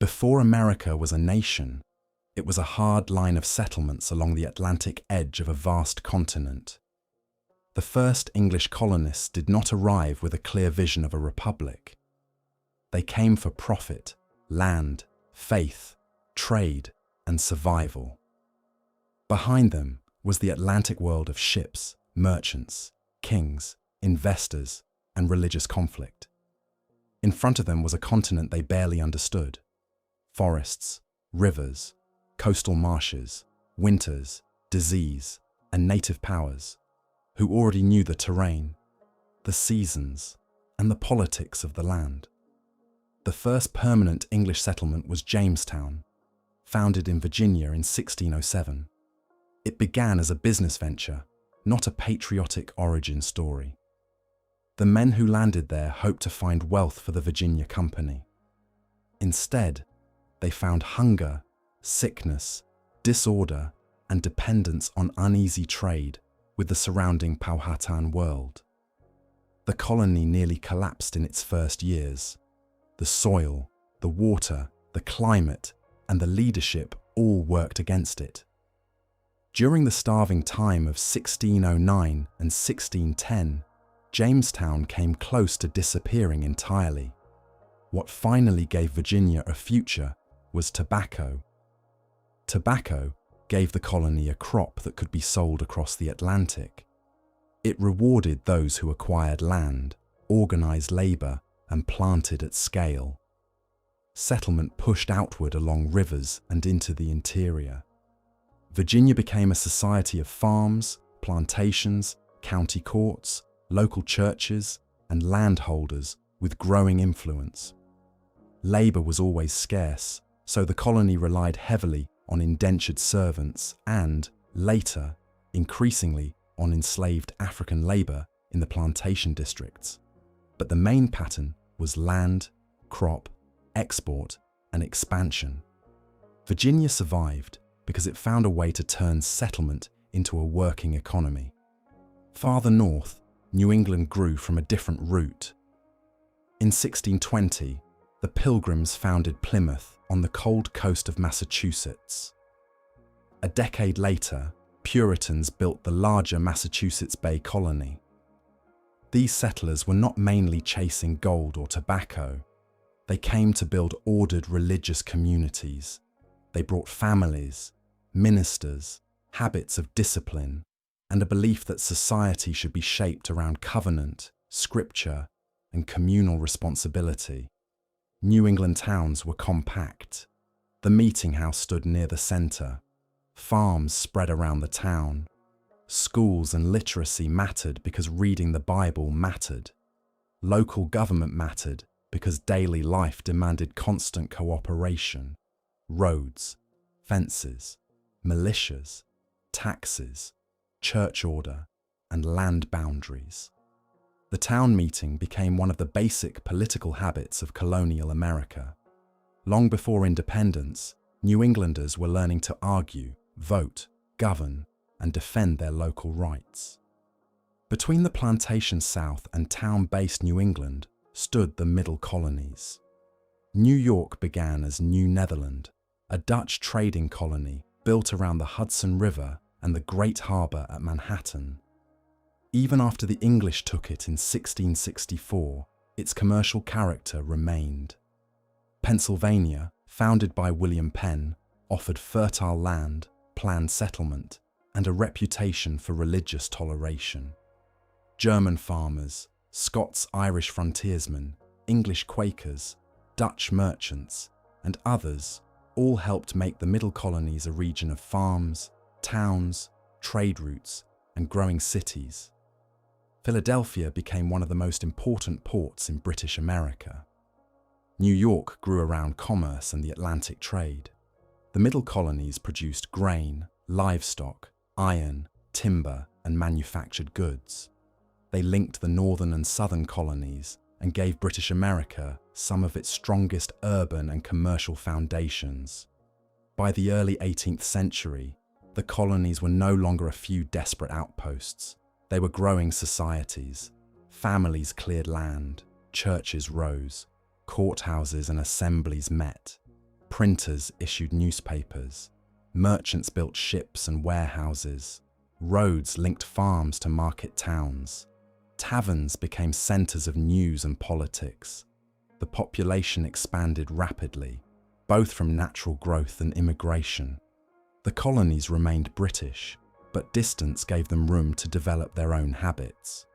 Before America was a nation, it was a hard line of settlements along the Atlantic edge of a vast continent. The first English colonists did not arrive with a clear vision of a republic. They came for profit, land, faith, trade, and survival. Behind them was the Atlantic world of ships, merchants, kings, investors, and religious conflict. In front of them was a continent they barely understood. Forests, rivers, coastal marshes, winters, disease, and native powers, who already knew the terrain, the seasons, and the politics of the land. The first permanent English settlement was Jamestown, founded in Virginia in 1607. It began as a business venture, not a patriotic origin story. The men who landed there hoped to find wealth for the Virginia Company. Instead, they found hunger, sickness, disorder, and dependence on uneasy trade with the surrounding Powhatan world. The colony nearly collapsed in its first years. The soil, the water, the climate, and the leadership all worked against it. During the starving time of 1609 and 1610, Jamestown came close to disappearing entirely. What finally gave Virginia a future was tobacco. Tobacco gave the colony a crop that could be sold across the Atlantic. It rewarded those who acquired land, organized labor, and planted at scale. Settlement pushed outward along rivers and into the interior. Virginia became a society of farms, plantations, county courts, local churches, and landholders with growing influence. Labor was always scarce, so the colony relied heavily on indentured servants and, later, increasingly on enslaved African labor in the plantation districts. But the main pattern was land, crop, export, and expansion. Virginia survived because it found a way to turn settlement into a working economy. Farther north, New England grew from a different route. In 1620, the Pilgrims founded Plymouth on the cold coast of Massachusetts. A decade later, Puritans built the larger Massachusetts Bay Colony. These settlers were not mainly chasing gold or tobacco. They came to build ordered religious communities. They brought families, ministers, habits of discipline, and a belief that society should be shaped around covenant, scripture, and communal responsibility. New England towns were compact. The meeting house stood near the center. Farms spread around the town. Schools and literacy mattered because reading the Bible mattered. Local government mattered because daily life demanded constant cooperation. Roads, fences, militias, taxes, church order, and land boundaries. The town meeting became one of the basic political habits of colonial America. Long before independence, New Englanders were learning to argue, vote, govern, and defend their local rights. Between the plantation South and town-based New England stood the middle colonies. New York began as New Netherland, a Dutch trading colony built around the Hudson River and the Great Harbor at Manhattan. Even after the English took it in 1664, its commercial character remained. Pennsylvania, founded by William Penn, offered fertile land, planned settlement, and a reputation for religious toleration. German farmers, Scots-Irish frontiersmen, English Quakers, Dutch merchants, and others all helped make the middle colonies a region of farms, towns, trade routes, and growing cities. Philadelphia became one of the most important ports in British America. New York grew around commerce and the Atlantic trade. The middle colonies produced grain, livestock, iron, timber, and manufactured goods. They linked the northern and southern colonies and gave British America some of its strongest urban and commercial foundations. By the early 18th century, the colonies were no longer a few desperate outposts. They were growing societies. Families cleared land, churches rose, courthouses and assemblies met. Printers issued newspapers. Merchants built ships and warehouses. Roads linked farms to market towns. Taverns became centers of news and politics. The population expanded rapidly, both from natural growth and immigration. The colonies remained British, but distance gave them room to develop their own habits.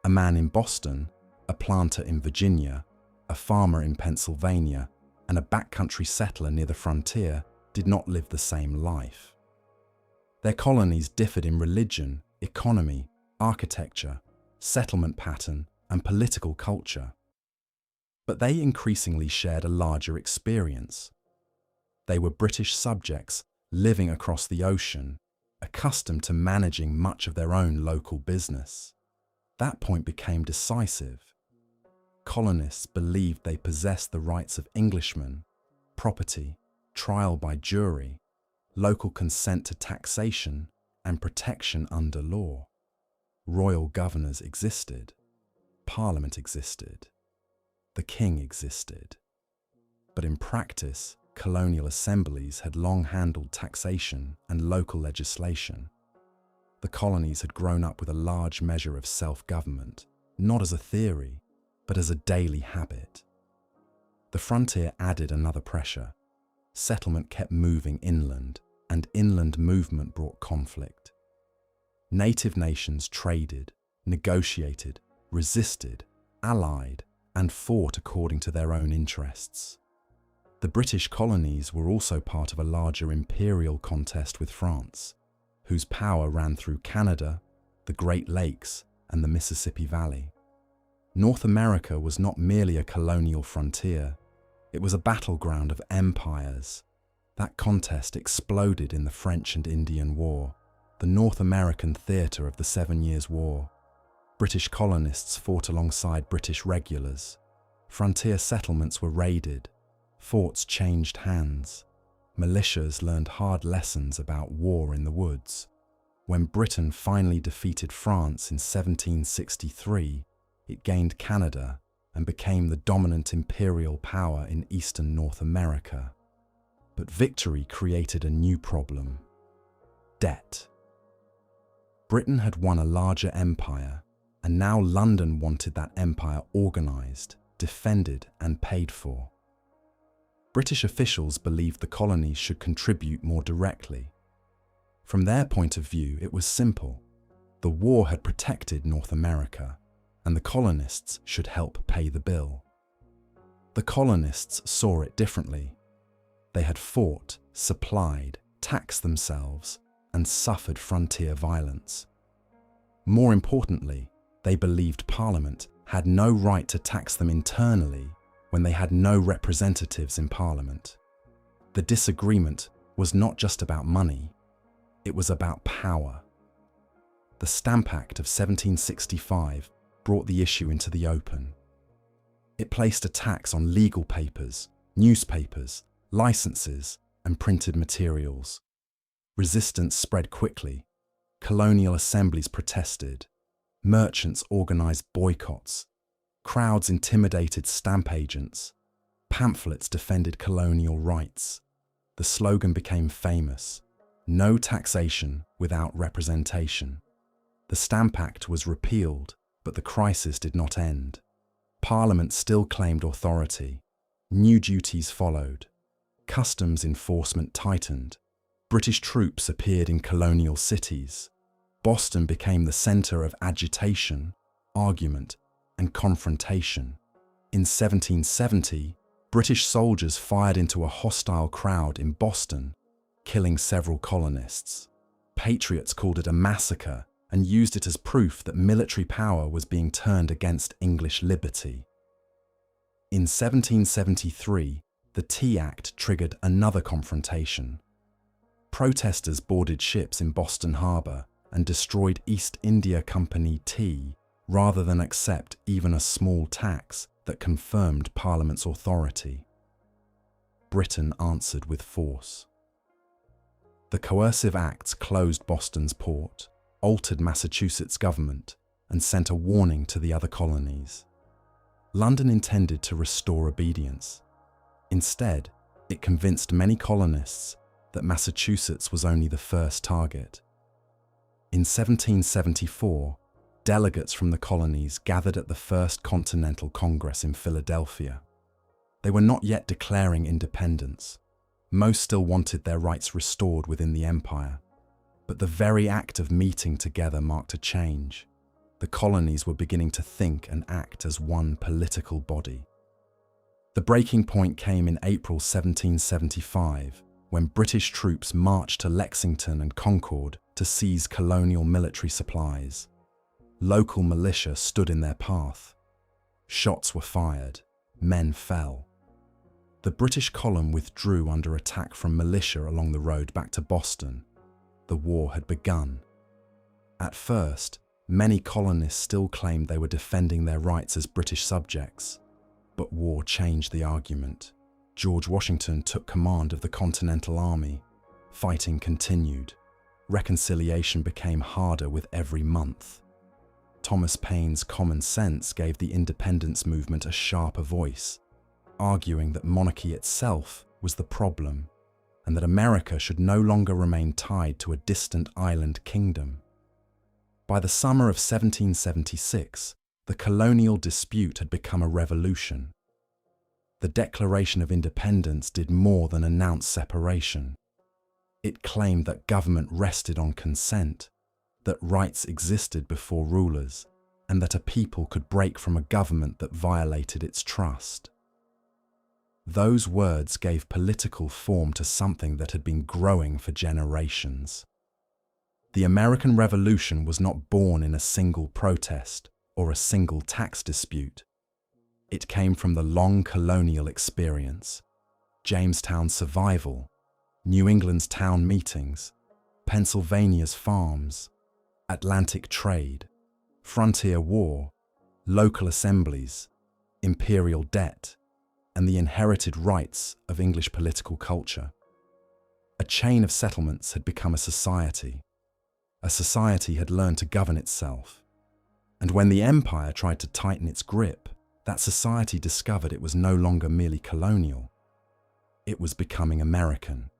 A man in Boston, a planter in Virginia, a farmer in Pennsylvania, and a backcountry settler near the frontier did not live the same life. Their colonies differed in religion, economy, architecture, settlement pattern, and political culture. But they increasingly shared a larger experience. They were British subjects living across the ocean, accustomed to managing much of their own local business. That point became decisive. Colonists believed they possessed the rights of Englishmen, property, trial by jury, local consent to taxation, and protection under law. Royal governors existed. Parliament existed. The king existed. But in practice, colonial assemblies had long handled taxation and local legislation. The colonies had grown up with a large measure of self-government, not as a theory, but as a daily habit. The frontier added another pressure. Settlement kept moving inland, and inland movement brought conflict. Native nations traded, negotiated, resisted, allied, and fought according to their own interests. The British colonies were also part of a larger imperial contest with France, whose power ran through Canada, the Great Lakes, and the Mississippi Valley. North America was not merely a colonial frontier, it was a battleground of empires. That contest exploded in the French and Indian War, the North American theatre of the 7 Years' War. British colonists fought alongside British regulars. Frontier settlements were raided. Forts changed hands. Militias learned hard lessons about war in the woods. When Britain finally defeated France in 1763, it gained Canada and became the dominant imperial power in eastern North America. But victory created a new problem: debt. Britain had won a larger empire, and now London wanted that empire organized, defended, and paid for. British officials believed the colonies should contribute more directly. From their point of view, it was simple. The war had protected North America, and the colonists should help pay the bill. The colonists saw it differently. They had fought, supplied, taxed themselves, and suffered frontier violence. More importantly, they believed Parliament had no right to tax them internally when they had no representatives in Parliament. The disagreement was not just about money, it was about power. The Stamp Act of 1765 brought the issue into the open. It placed a tax on legal papers, newspapers, licenses, and printed materials. Resistance spread quickly. Colonial assemblies protested. Merchants organized boycotts. Crowds intimidated stamp agents. Pamphlets defended colonial rights. The slogan became famous: "No taxation without representation." The Stamp Act was repealed, but the crisis did not end. Parliament still claimed authority. New duties followed. Customs enforcement tightened. British troops appeared in colonial cities. Boston became the center of agitation, argument, and confrontation. In 1770, British soldiers fired into a hostile crowd in Boston, killing several colonists. Patriots called it a massacre and used it as proof that military power was being turned against English liberty. In 1773, the Tea Act triggered another confrontation. Protesters boarded ships in Boston Harbor and destroyed East India Company tea rather than accept even a small tax that confirmed Parliament's authority. Britain answered with force. The coercive acts closed Boston's port, altered Massachusetts' government, and sent a warning to the other colonies. London intended to restore obedience. Instead, It convinced many colonists that Massachusetts was only the first target. In 1774, delegates from the colonies gathered at the First Continental Congress in Philadelphia. They were not yet declaring independence. Most still wanted their rights restored within the empire. But the very act of meeting together marked a change. The colonies were beginning to think and act as one political body. The breaking point came in April 1775, when British troops marched to Lexington and Concord to seize colonial military supplies. Local militia stood in their path. Shots were fired. Men fell. The British column withdrew under attack from militia along the road back to Boston. The war had begun. At first, many colonists still claimed they were defending their rights as British subjects. But war changed the argument. George Washington took command of the Continental Army. Fighting continued. Reconciliation became harder with every month. Thomas Paine's common sense gave the independence movement a sharper voice, arguing that monarchy itself was the problem, and that America should no longer remain tied to a distant island kingdom. By the summer of 1776, the colonial dispute had become a revolution. The Declaration of Independence did more than announce separation. It claimed that government rested on consent, that rights existed before rulers, and that a people could break from a government that violated its trust. Those words gave political form to something that had been growing for generations. The American Revolution was not born in a single protest or a single tax dispute. It came from the long colonial experience, Jamestown's survival, New England's town meetings, Pennsylvania's farms, Atlantic trade, frontier war, local assemblies, imperial debt, and the inherited rights of English political culture. A chain of settlements had become a society. A society had learned to govern itself. And when the empire tried to tighten its grip, that society discovered it was no longer merely colonial. It was becoming American.